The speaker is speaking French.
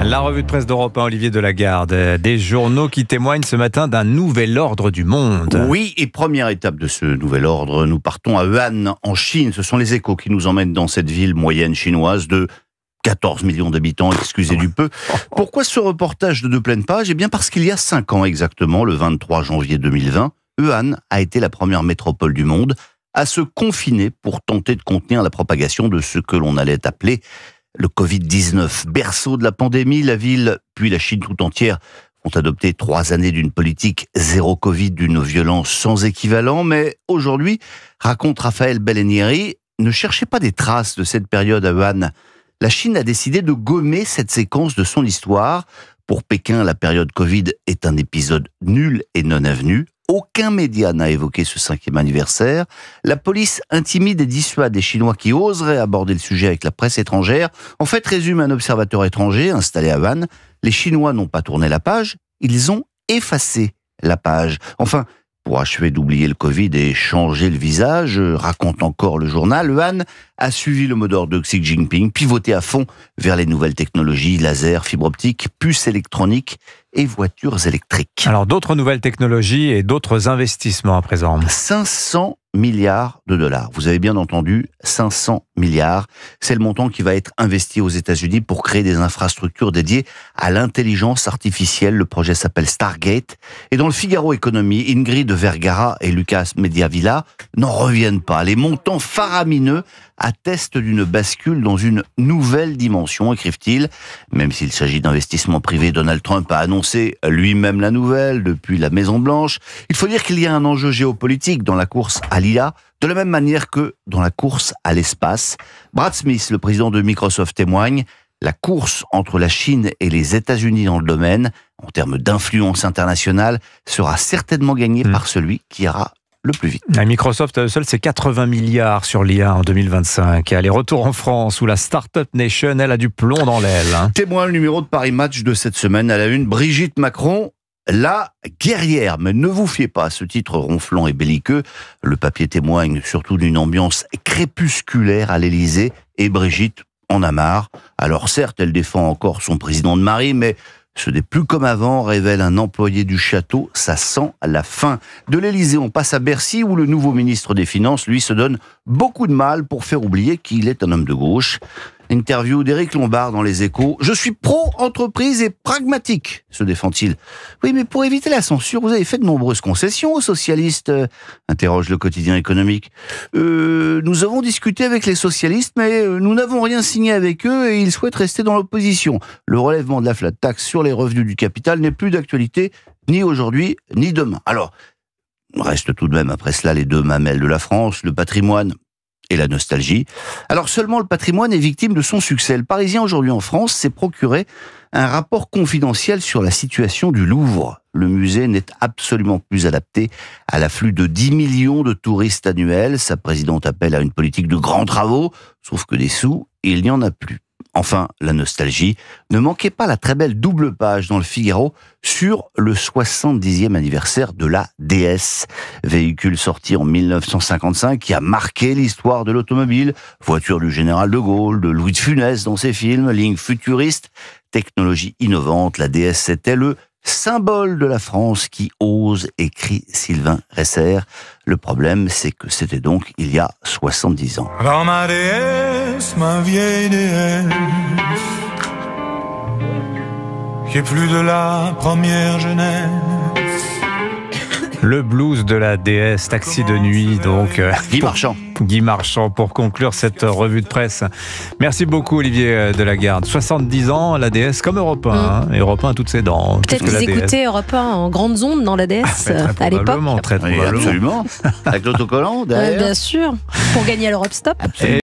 La revue de presse d'Europe 1, Olivier Delagarde. Des journaux qui témoignent ce matin d'un nouvel ordre du monde. Oui, et première étape de ce nouvel ordre, nous partons à Wuhan, en Chine. Ce sont les Échos qui nous emmènent dans cette ville moyenne chinoise de 14 millions d'habitants, excusez du peu. Pourquoi ce reportage de 2 pleines pages ? Eh bien parce qu'il y a 5 ans exactement, le 23 janvier 2020, Wuhan a été la première métropole du monde à se confiner pour tenter de contenir la propagation de ce que l'on allait appeler le Covid-19. Berceau de la pandémie, la ville, puis la Chine tout entière, ont adopté 3 années d'une politique zéro Covid, d'une violence sans équivalent. Mais aujourd'hui, raconte Raphaël Belenieri, ne cherchez pas des traces de cette période à Wuhan. La Chine a décidé de gommer cette séquence de son histoire. Pour Pékin, la période Covid est un épisode nul et non avenu. Aucun média n'a évoqué ce 5e anniversaire. La police intimide et dissuade des Chinois qui oseraient aborder le sujet avec la presse étrangère. En fait, résume un observateur étranger installé à Wuhan, les Chinois n'ont pas tourné la page, ils ont effacé la page. Enfin, pour achever d'oublier le Covid et changer le visage, raconte encore le journal, Wuhan a suivi le mot d'ordre de Xi Jinping, pivoté à fond vers les nouvelles technologies, laser, fibre optique, puces électroniques et voitures électriques. Alors d'autres nouvelles technologies et d'autres investissements à présent. 500 milliards de dollars. Vous avez bien entendu, 500 milliards. C'est le montant qui va être investi aux États-Unis pour créer des infrastructures dédiées à l'intelligence artificielle. Le projet s'appelle Stargate. Et dans le Figaro Économie, Ingrid Vergara et Lucas Mediavilla n'en reviennent pas. Les montants faramineux attestent d'une bascule dans une nouvelle dimension, écrivent-ils. Même s'il s'agit d'investissements privés, Donald Trump a annoncé lui-même la nouvelle depuis la Maison-Blanche. Il faut dire qu'il y a un enjeu géopolitique dans la course à l'IA, de la même manière que dans la course à l'espace. Brad Smith, le président de Microsoft, témoigne, la course entre la Chine et les États-Unis dans le domaine, en termes d'influence internationale, sera certainement gagnée par celui qui ira le plus vite. Microsoft seul, c'est 80 milliards sur l'IA en 2025. Allez, retour en France où la Startup Nation, elle a du plomb dans l'aile. Témoin le numéro de Paris Match de cette semaine à la une, Brigitte Macron, la guerrière. Mais ne vous fiez pas à ce titre ronflant et belliqueux. Le papier témoigne surtout d'une ambiance crépusculaire à l'Élysée et Brigitte en a marre. Alors certes, elle défend encore son président de mari, mais ce n'est plus comme avant, révèle un employé du château, ça sent la fin. De l'Élysée, on passe à Bercy, où le nouveau ministre des Finances, lui, se donne beaucoup de mal pour faire oublier qu'il est un homme de gauche. Interview d'Éric Lombard dans Les Échos. « Je suis pro-entreprise et pragmatique », se défend-il. « Oui, mais pour éviter la censure, vous avez fait de nombreuses concessions aux socialistes », interroge le quotidien économique. Nous avons discuté avec les socialistes, mais nous n'avons rien signé avec eux et ils souhaitent rester dans l'opposition. Le relèvement de la flat tax sur les revenus du capital n'est plus d'actualité, ni aujourd'hui, ni demain. » Alors, reste tout de même après cela les 2 mamelles de la France, le patrimoine et la nostalgie. Alors seulement le patrimoine est victime de son succès. Le Parisien aujourd'hui en France s'est procuré un rapport confidentiel sur la situation du Louvre. Le musée n'est absolument plus adapté à l'afflux de 10 millions de touristes annuels. Sa présidente appelle à une politique de grands travaux, sauf que des sous, il n'y en a plus. Enfin, la nostalgie. Ne manquez pas la très belle double page dans le Figaro sur le 70e anniversaire de la DS. Véhicule sorti en 1955 qui a marqué l'histoire de l'automobile. Voiture du général de Gaulle, de Louis de Funès dans ses films, ligne futuriste, technologie innovante. La DS, c'était le symbole de la France qui ose, écrit Sylvain Resser. Le problème, c'est que c'était donc il y a 70 ans. Alors ma déesse, ma vieille déesse, qui est plus de la première jeunesse. Le blues de la déesse, taxi de nuit, donc Guy Marchand pour conclure cette revue de presse. Merci beaucoup Olivier Delagarde. 70 ans, la déesse comme Europe 1, Europe 1 à toutes ses dents. Peut-être que vous écoutez Europe 1 en grande onde dans la DS à l'époque. Très probablement. Absolument. Avec l'autocollant derrière. Bien sûr, pour gagner à l'Europe Stop. Absolument.